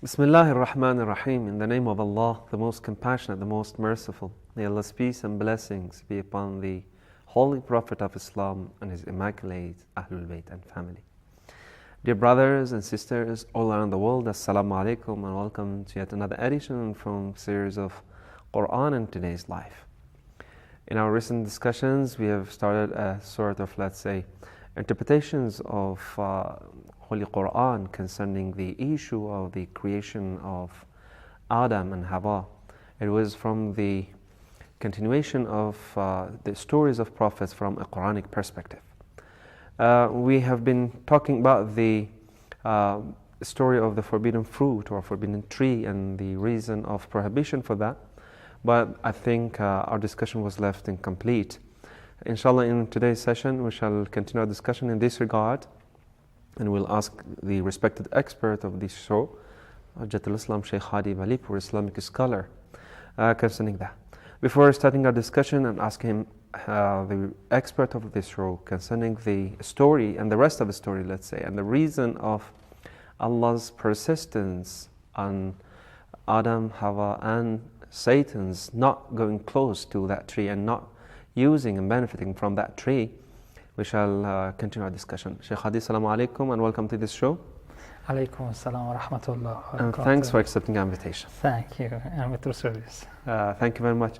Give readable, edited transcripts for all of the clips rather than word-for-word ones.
Bismillah ar-Rahman ar-Rahim. In the name of Allah, the most compassionate, the most merciful. May Allah's peace and blessings be upon the Holy Prophet of Islam and his immaculate Ahlul Bayt and family. Dear brothers and sisters all around the world, Assalamu alaikum and welcome to yet another edition from series of Quran in Today's Life. In our recent discussions, we have started a sort of, let's say, interpretations of Holy Quran concerning the issue of the creation of Adam and Hawa. It was from the continuation of the stories of prophets from a Quranic perspective. We have been talking about the story of the forbidden fruit or forbidden tree and the reason of prohibition for that, but I think our discussion was left incomplete. Inshallah, in today's session we shall continue our discussion in this regard, and we'll ask the respected expert of this show, Hujjatul Islam Shaykh Hadi Malipur, Islamic scholar, concerning that. Before starting our discussion and asking him, the expert of this show, concerning the story and the rest of the story, let's say, and the reason of Allah's persistence on Adam, Hawa, and Satan's not going close to that tree and not using and benefiting from that tree, we shall continue our discussion. Shaykh Hadi, assalamu alaikum and welcome to this show. Alaikum assalam wa rahmatullah wa And barakatuh. thanks for accepting our invitation. Thank you. I'm at your service. Thank you very much.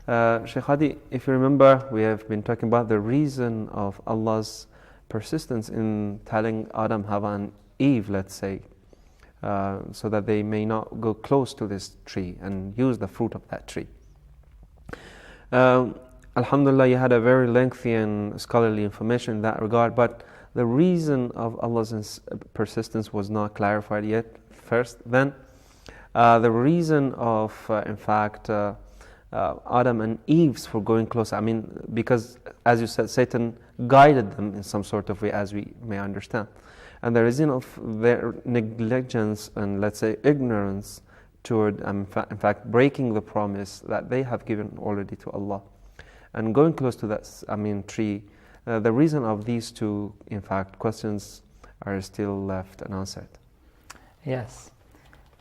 Shaykh Hadi, if you remember, we have been talking about the reason of Allah's persistence in telling Adam, Hawa, and Eve, let's say, so that they may not go close to this tree and use the fruit of that tree. Alhamdulillah, you had a very lengthy and scholarly information in that regard, but the reason of Allah's persistence was not clarified yet first. Then, the reason of, in fact, Adam and Eve's for going close, because, as you said, Satan guided them in some sort of way, as we may understand. And the reason of their negligence and, let's say, ignorance toward, in fact, breaking the promise that they have given already to Allah and going close to that, tree, the reason of these two, in fact, questions are still left unanswered. Yes.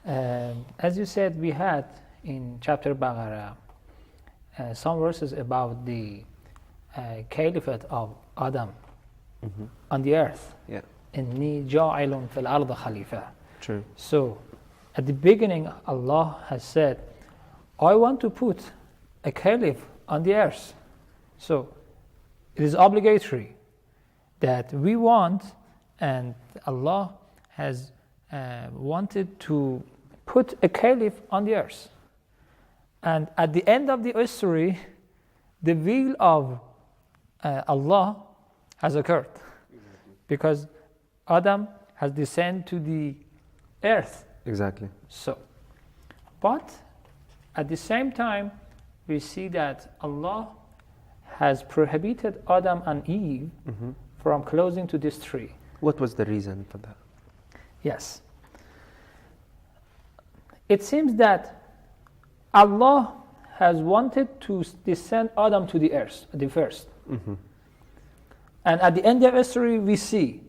As you said, we had in chapter Baqarah some verses about the caliphate of Adam on the earth. Yeah. إِنِّي جَاعِلٌ فِي الْأَرْضِ خَلِيفَةً. True. So, at the beginning, Allah has said, I want to put a caliph on the earth. So, it is obligatory that we want, and Allah has wanted to put a caliph on the earth. And at the end of the history, the will of Allah has occurred. Because Adam has descended to the earth. Exactly. So, but at the same time, we see that Allah has prohibited Adam and Eve from closing to this tree. What was the reason for that? Yes. It seems that Allah has wanted to descend Adam to the earth, the first. And at the end of history, we see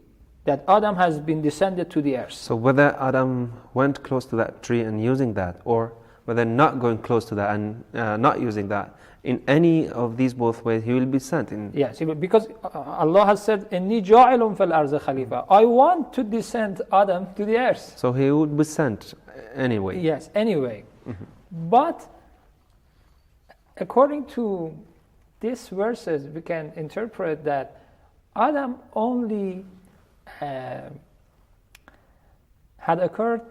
that Adam has been descended to the earth. So whether Adam went close to that tree and using that, or whether not going close to that and not using that, in any of these both ways, he will be sent. Yes, because Allah has said, إِنِّي جَاعِلٌ فِي الْأَرْضِ خَلِيفَةً. I want to descend Adam to the earth. So he would be sent anyway. Yes, anyway. But according to these verses, we can interpret that Adam only had occurred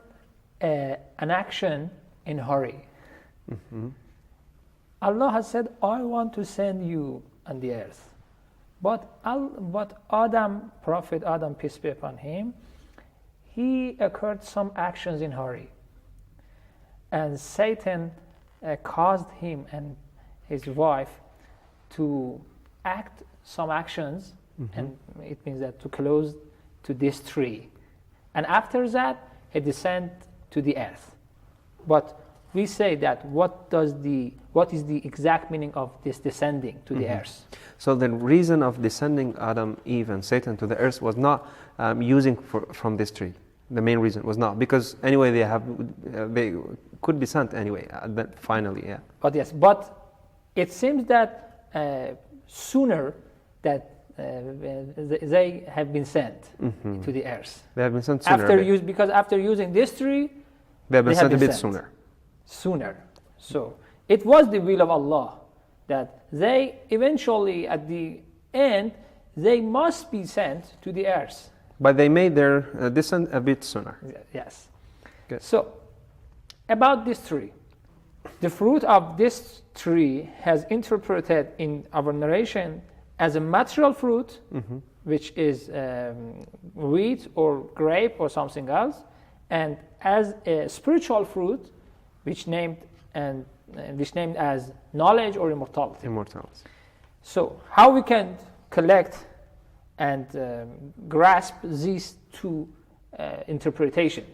an action in hurry. Allah has said, I want to send you on the earth. But Adam, Prophet Adam, peace be upon him, he occurred some actions in hurry. And Satan caused him and his wife to act some actions, and it means that to close to this tree. And after that, he descended to the earth. But we say that what is the exact meaning of this descending to the earth? So the reason of descending Adam, Eve, and Satan to the earth was not using from this tree. The main reason was not because anyway they could be sent anyway. Finally, yeah. But it seems that sooner that they have been sent to the earth. They have been sent sooner. Because after using this tree, they have been sent a bit sooner. So it was the will of Allah that they eventually, at the end, they must be sent to the earth. But they made their descent a bit sooner. Yes. Good. So, about this tree. The fruit of this tree has interpreted in our narration as a material fruit, which is wheat or grape or something else, and as a spiritual fruit, which named as knowledge or immortality. So, how we can collect and grasp these two interpretations?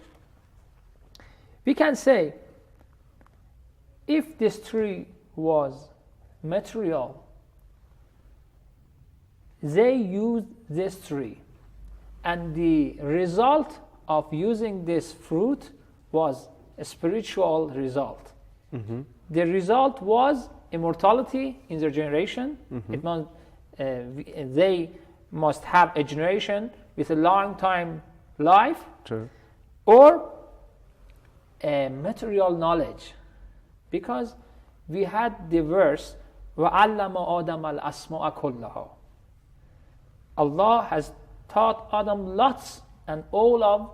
We can say, if this tree was material, they used this tree, and the result of using this fruit was a spiritual result. The result was immortality in their generation. It meant they must have a generation with a long time life. True. Or a material knowledge, because we had the verse وَعَلَّمَ آدَمَ الْأَسْمَاءَ كُلَّهَا. Allah has taught Adam lots and all of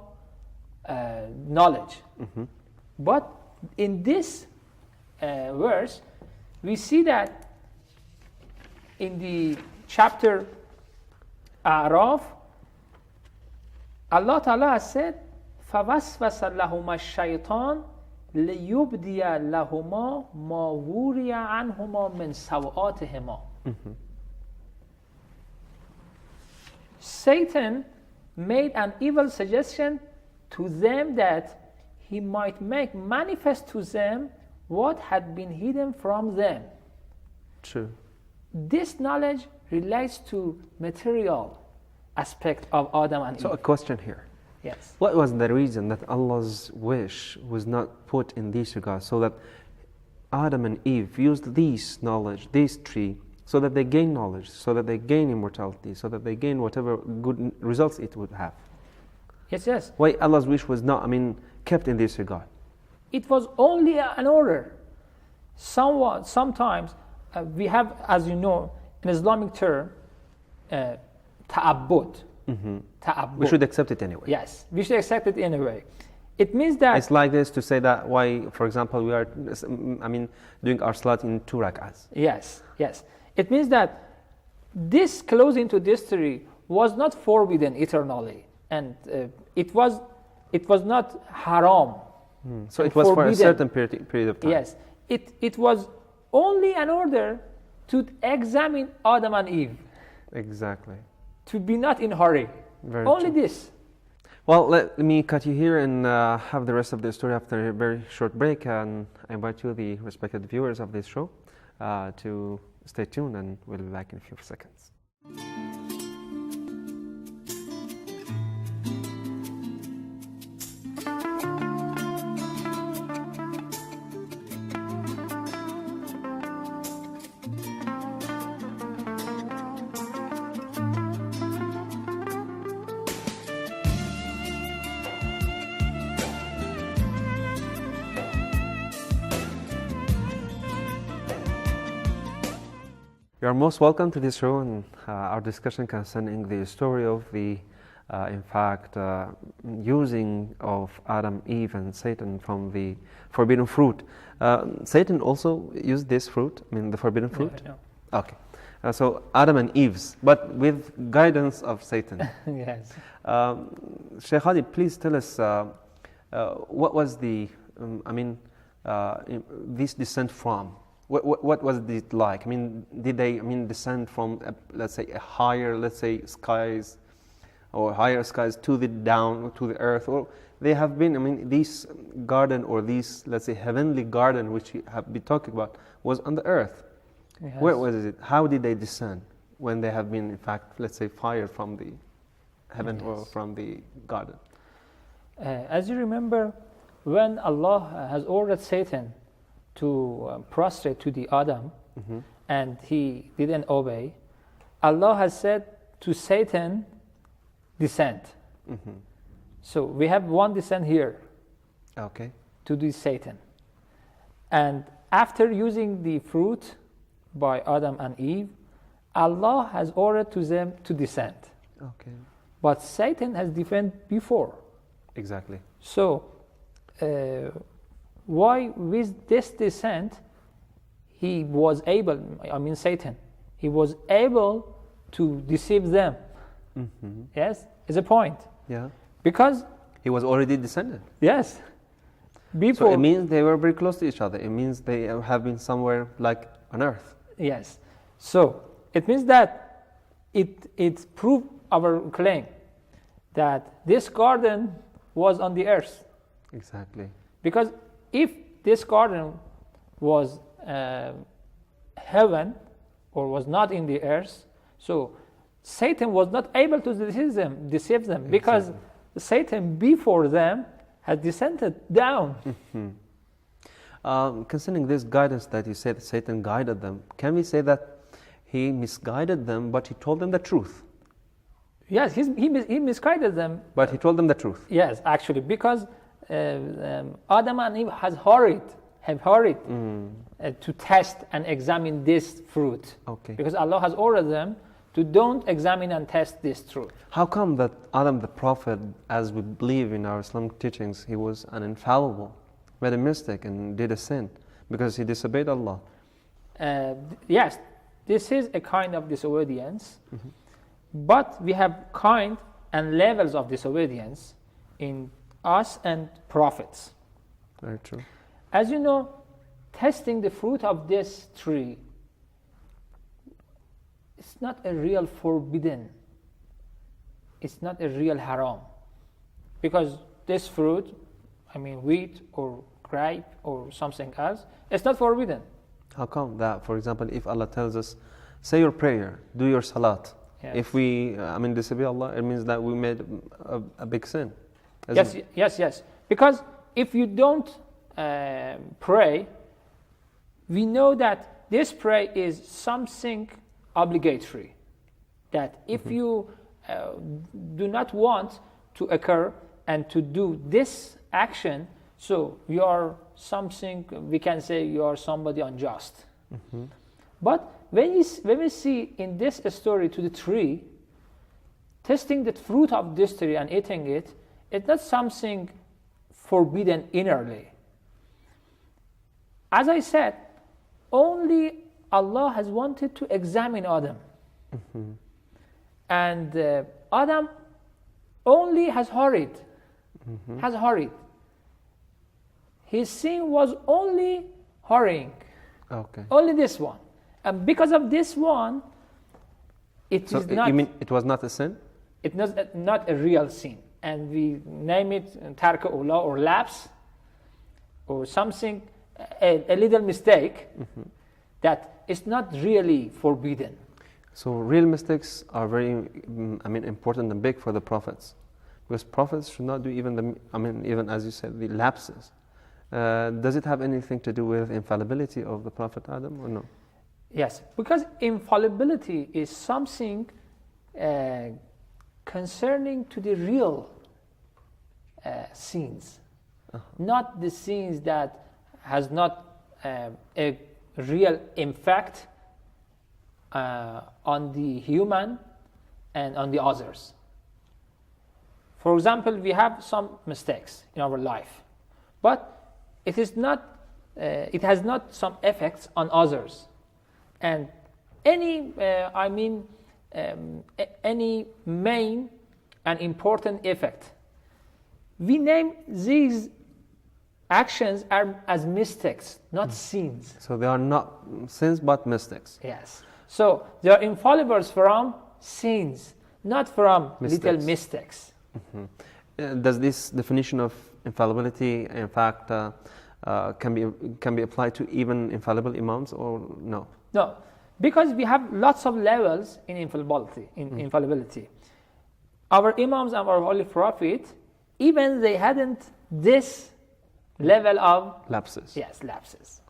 knowledge. But in this verse, we see that in the chapter A'raf, Allah Ta'ala said, فَوَسْوَسَ لَهُمَا الشَّيْطَانُ لِيُبْدِيَ لَهُمَا مَا وُرِيَ عَنْهُمَا مِنْ سَوْآتِهِمَا. Satan made an evil suggestion to them that he might make manifest to them what had been hidden from them. True. This knowledge relates to material aspect of Adam and Eve. So a question here. Yes. What was the reason that Allah's wish was not put in this regard, so that Adam and Eve used this knowledge, this tree, so that they gain knowledge, so that they gain immortality, so that they gain whatever good results it would have? Yes. Why Allah's wish was not, kept in this regard? It was only an order. Sometimes we have, as you know, an Islamic term, ta'abbud. We should accept it anyway. Yes, we should accept it anyway. It means that it's like this to say that why, for example, we are, doing our salat in 2 rak'ahs. Yes. It means that this close into this tree was not forbidden eternally, and it was not haram. So it was forbidden for a certain period of time. Yes, it was only an order to examine Adam and Eve. Exactly. To be not in hurry. Very only true. This. Well, let me cut you here and have the rest of the story after a very short break. And I invite you, the respected viewers of this show, to stay tuned, and we'll be back in a few seconds. You are most welcome to this show and our discussion concerning the story of the, using of Adam, Eve, and Satan from the forbidden fruit. Satan also used this fruit, the forbidden fruit? No. Okay. So Adam and Eve's, but with guidance of Satan. Yes. Sheikh Hadi, please tell us what was the, this descent from? What was it like? Did they descend from let's say a higher, skies, or higher skies to the down to the earth, or they have been? This garden, or this, let's say, heavenly garden which we have been talking about, was on the earth. Yes. Where was it? How did they descend when they have been, in fact, let's say, fired from the heaven or from the garden? As you remember, when Allah has ordered Satan to prostrate to the Adam, and he didn't obey, Allah has said to Satan, descend. So we have one descent here. Okay. To the Satan. And after using the fruit by Adam and Eve, Allah has ordered to them to descend. Okay. But Satan has defended before. Exactly. So, why with this descent, he was able, Satan, he was able to deceive them. Yes, is a point. Yeah. Because he was already descended. Yes. Before, so it means they were very close to each other. It means they have been somewhere like on earth. Yes. So it means that it proved our claim that this garden was on the earth. Exactly. Because if this garden was heaven or was not in the earth, so Satan was not able to deceive them because Satan before them had descended down. Concerning this guidance that you said Satan guided them, can we say that he misguided them, but he told them the truth? Yes, he misguided them. But he told them the truth. Yes, actually, because Adam and Eve have hurried to test and examine this fruit. Okay. Because Allah has ordered them to don't examine and test this truth. How come that Adam the Prophet, as we believe in our Islamic teachings, he was an infallible, made a mistake and did a sin because he disobeyed Allah? Yes, this is a kind of disobedience, but we have kind and levels of disobedience in us and prophets. Very true. As you know, testing the fruit of this tree, it's not a real forbidden. It's not a real haram. Because this fruit, wheat or grape or something else, it's not forbidden. How come that? For example, if Allah tells us, say your prayer, do your salat. Yes. If we, disobey Allah, it means that we made a big sin. Yes. Because if you don't pray, we know that this prayer is something obligatory. That if you do not want to occur and to do this action, so you are something, we can say you are somebody unjust. But when we see in this story to the tree, testing the fruit of this tree and eating it, it's not something forbidden innerly. As I said, only Allah has wanted to examine Adam. And Adam only has hurried. His sin was only hurrying. Okay. Only this one. And because of this one, it is not... You mean it was not a sin? It was not a real sin. And we name it tarka ula or lapse or something, a little mistake that is not really forbidden. So real mistakes are very, important and big for the prophets, because prophets should not do even even as you said, the lapses. Does it have anything to do with infallibility of the Prophet Adam or no? Yes, because infallibility is something concerning to the real sins, not the sins that has not a real impact on the human and on the others. For example, we have some mistakes in our life, but it is not. It has not some effects on others, and any main and important effect. We name these actions as mistakes, not sins. So they are not sins but mistakes. Yes. So they are infallibles from sins, not from Mistakes. little mistakes. Does this definition of infallibility, in fact, can be applied to even infallible imams or no? No, because we have lots of levels in infallibility. Our imams and our holy prophet, even they hadn't this level of Lapses. lapses.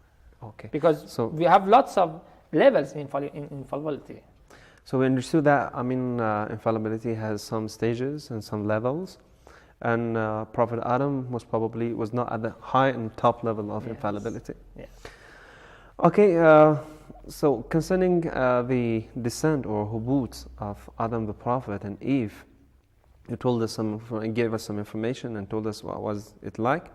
Okay. Because So- we have lots of levels in infallibility. So we understood that, infallibility has some stages and some levels, and Prophet Adam most probably was not at the high and top level of Yes. infallibility. Yes. Okay, so concerning the descent or hubut of Adam the Prophet and Eve, you told us gave us some information and told us what was it like,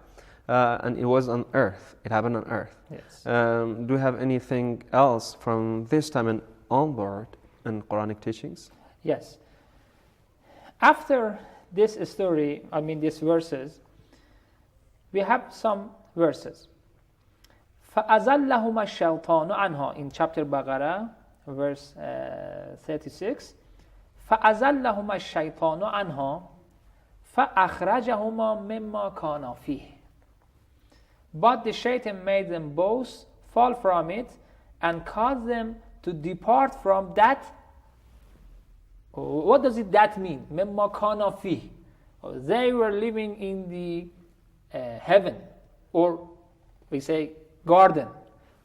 and it was on earth. It happened on earth. Yes. Do you have anything else from this time and onward in Quranic teachings? Yes. After this story, these verses, we have some verses. فَأَزَلَّهُمَا الشَّيْطَانُ عَنْهَا in chapter Baqarah, verse 36. فَأَزَلَّهُمَا الشَّيْطَانُ عَنْهَا فَأَخْرَجَهُمَا مِمَّا كَانَا فِيهِ. But the shaitan made them both fall from it and caused them to depart from that. What does that mean? مِمَّا كَانَا فِيهِ. They were living in the heaven, or we say garden.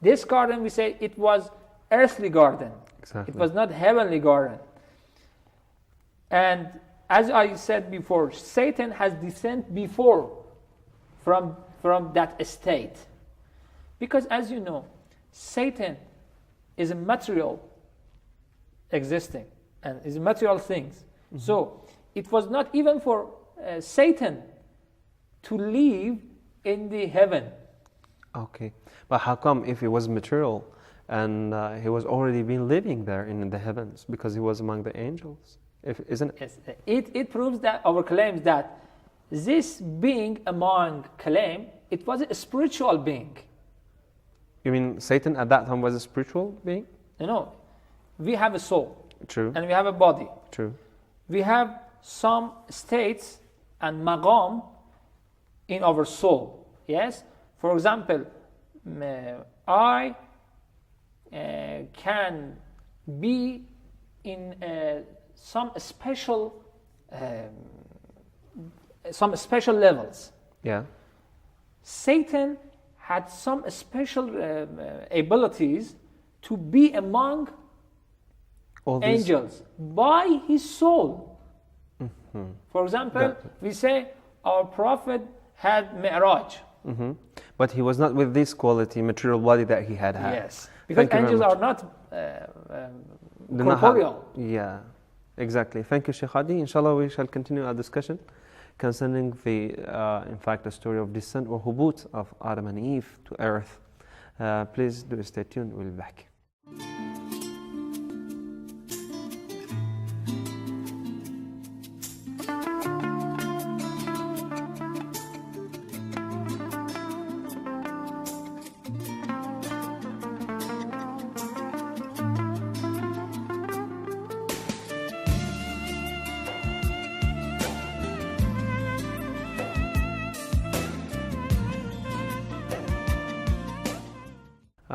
This garden, we say it was earthly garden. Exactly. It was not heavenly garden. And as I said before, Satan has descended before from that state. Because as you know, Satan is a material existing and is material things. Mm-hmm. So it was not even for Satan to live in the heaven. Okay, but how come if he was material and he was already been living there in the heavens because he was among the angels? Isn't it? Yes, it proves that our claims that this being among claim, it was a spiritual being. You mean Satan at that time was a spiritual being? We have a soul. True. And we have a body. True. We have some states and maqam in our soul. Yes? For example, I can be in some special levels. Yeah. Satan had some special abilities to be among All these- angels by his soul. Mm-hmm. For example, we say our prophet had Mi'raj. Mm-hmm. But he was not with this quality, material body that he had. Yes, because Thank you very angels much. are not Do not have- corporeal. Yeah, exactly. Thank you, Sheikh Hadi. Inshallah, we shall continue our discussion concerning the story of descent or hubut of Adam and Eve to earth. Please do stay tuned. We'll be back.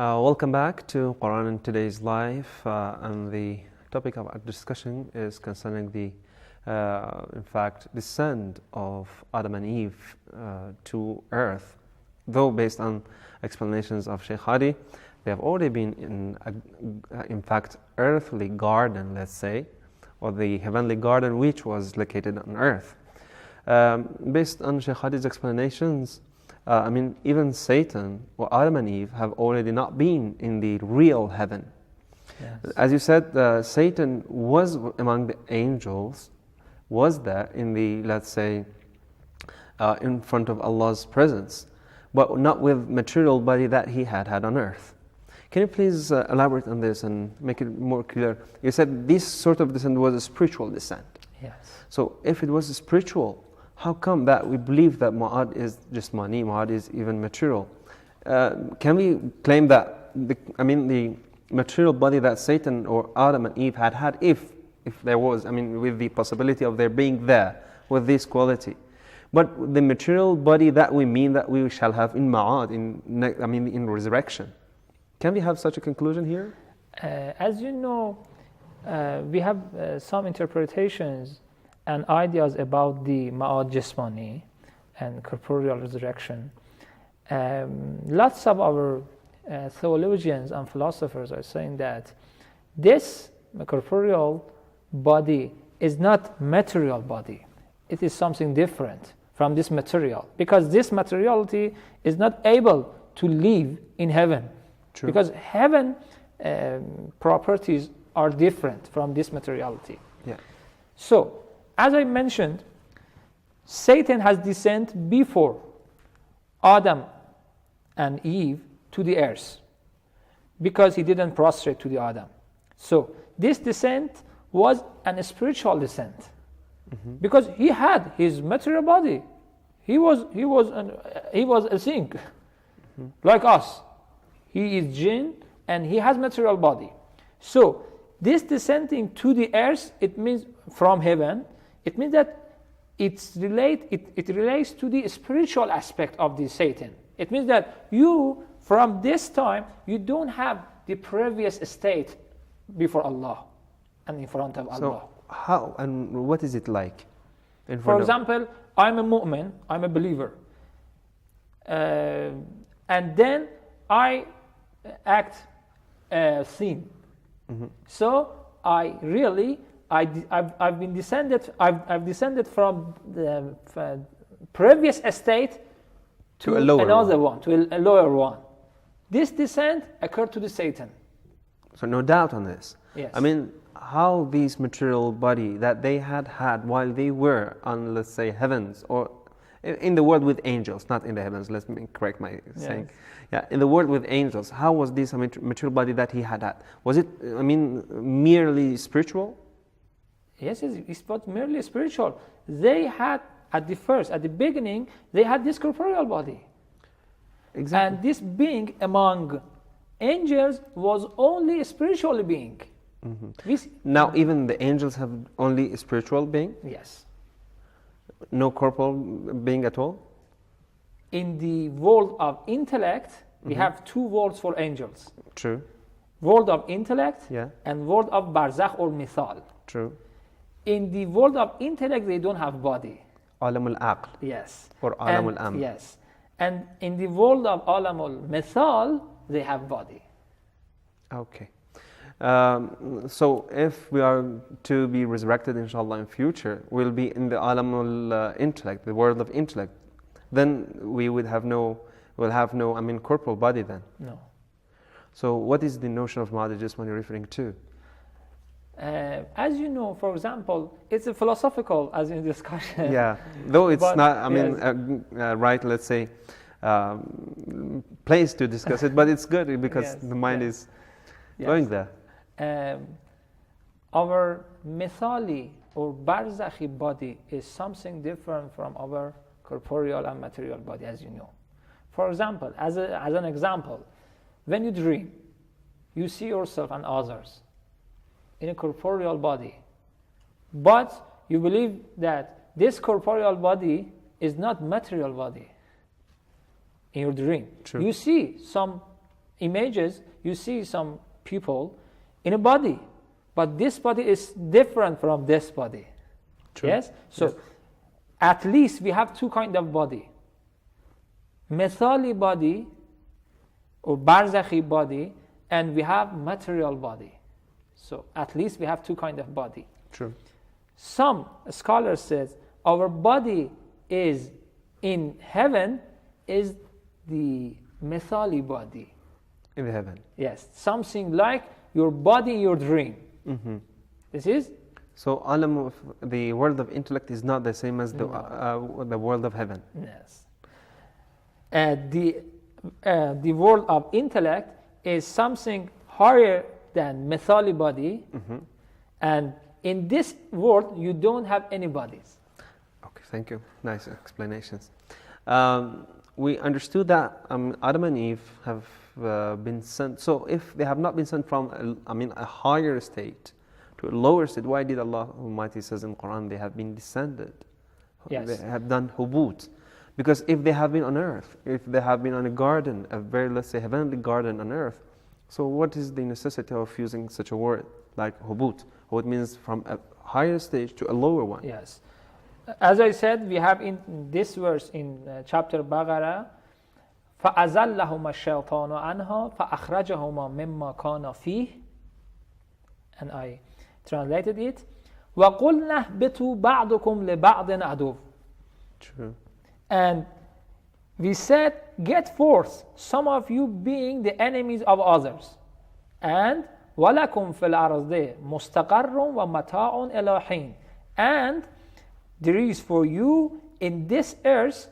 Welcome back to Quran in Today's Life, and the topic of our discussion is concerning the, descent of Adam and Eve to earth. Though based on explanations of Sheikh Hadi, they have already been in earthly garden, let's say, or the heavenly garden which was located on earth. Based on Sheikh Hadi's explanations, even Satan or Adam and Eve have already not been in the real heaven. Yes. As you said, Satan was among the angels, was there in the, let's say, in front of Allah's presence, but not with material body that he had on earth. Can you please elaborate on this and make it more clear? You said this sort of descent was a spiritual descent. Yes. So if it was spiritual, how come that we believe that Ma'ad is jismani, Ma'ad is even material? Can we claim that the material body that Satan or Adam and Eve had, if there was, with the possibility of there being there with this quality, but the material body that we mean that we shall have in Ma'ad, in resurrection, can we have such a conclusion here? As you know, we have some interpretations and ideas about the Ma'ad Jismani and corporeal resurrection, lots of our theologians and philosophers are saying that this corporeal body is not material body. It is something different from this material, because this materiality is not able to live in heaven. True. Because heaven properties are different from this materiality. Yeah. So, as I mentioned, Satan has descended before Adam and Eve to the earth because he didn't prostrate to the Adam. So, this descent was a spiritual descent. Because he had his material body, he was a thing, like us. He is jinn and he has material body. So this descending to the earth, it means from heaven. It means that it relates to the spiritual aspect of the Satan. It means that you, from this time, you don't have the previous state before Allah and in front of Allah. So how and what is it like? For example, I'm a mu'min, I'm a believer. And then I act sin. So I've descended from the previous state to another one, to a lower one. This descent occurred to the Satan. So no doubt on this. Yes. I mean, how these material body that they had while they were on, let's say, heavens, or in the world with angels, not in the heavens, let me correct my saying. Yeah, in the world with angels, how was this material body that he had? Was it, merely spiritual? Yes, it was merely spiritual. They had, at the beginning, they had this corporeal body. Exactly. And this being among angels was only a spiritual being. Now, even the angels have only a spiritual being? Yes. No corporal being at all? In the world of intellect, we have two worlds for angels. True. World of intellect Yeah. and world of barzakh or mithal. True. In the world of intellect, they don't have body. Alam al-aql. Yes. Or alam al-amr. Yes. And in the world of alam al-mithal, they have body. Okay. So if we are to be resurrected, inshallah, in future, we'll be in the alam al-intellect, the world of intellect. Then we'll have no, corporal body then. No. So what is the notion of Ma'ad al-Jism you're referring to? As you know, for example, it's a philosophical, as in discussion. Yeah, though it's But, not, yes. right, let's say, place to discuss it, but it's good because Yes, the mind yes. is going there. Our mithali or barzakhi body is something different from our corporeal and material body, as you know. For example, as an example, when you dream, you see yourself and others in a corporeal body, but you believe that this corporeal body is not material body. In your dream, True. You see some images, you see some people in a body, but this body is different from this body. True. Yes? So Yes. at least we have two kinds of body. Mithali body or barzakhi body, and we have material body. So at least we have two kinds of body. True. Some scholars says our body is in heaven is the mithali body. In the heaven. Yes, something like your body in your dream. This is? So alam of the world of intellect is not the same as the world of heaven. Yes. The world of intellect is something higher than mithali body, and in this world you don't have any bodies. Okay, thank you. Nice explanations. We understood that Adam and Eve have been sent. So if they have not been sent from a higher state to a lower state, why did Allah Almighty says in Quran they have been descended? Yes. They have done hubut. Because if they have been on earth, if they have been on a garden, a very, let's say, heavenly garden on earth, So what is the necessity of using such a word like hubut? What means from a higher stage to a lower one? Yes. As I said, we have in this verse in chapter Baqarah, فَأَزَلَّهُمَا الشَّيْطَانُ عَنْهَا فَأَخْرَجَهُمَا مِمَّا كَانَ فِيهِ. And I translated it. وَقُلْنَا اهْبِطُوا بَعْضُكُمْ لِبَعْضٍ عَدُوٌّ. True. And we said, get forth, some of you being the enemies of others. And وَلَكُمْ فِي الْأَرْضِ مُسْتَقَرٌّ وَمَتَاعٌ إِلَى حِينٍ. And there is for you in this earth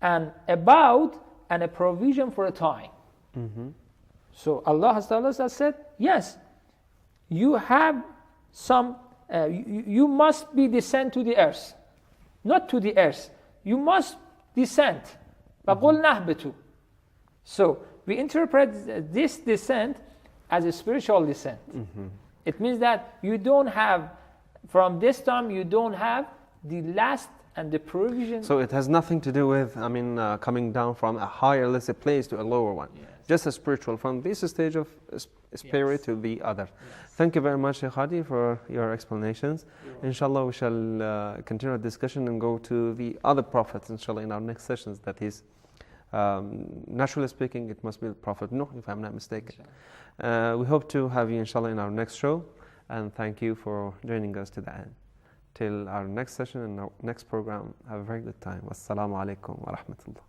an abode and a provision for a time. Mm-hmm. So Allah has told us, said, yes, you have some, you must be descend to the earth. Not to the earth. You must descend. فَقُلْنَا اهْبِطُوا. So we interpret this descent as a spiritual descent. Mm-hmm. It means that you don't have, from this time, you don't have the last and the provision. So it has nothing to do with, coming down from a higher, let's say, place to a lower one. Yes. Just a spiritual, from this stage of spirit to the other. Yes. Thank you very much, Sheikh Hadi, for your explanations. Inshallah, we shall continue our discussion and go to the other prophets, inshallah, in our next sessions. That is, naturally speaking, it must be the Prophet Nuh, if I'm not mistaken. We hope to have you, inshallah, in our next show. And thank you for joining us to the end. Till our next session and our next program, have a very good time. Wassalamu alaikum wa rahmatullah.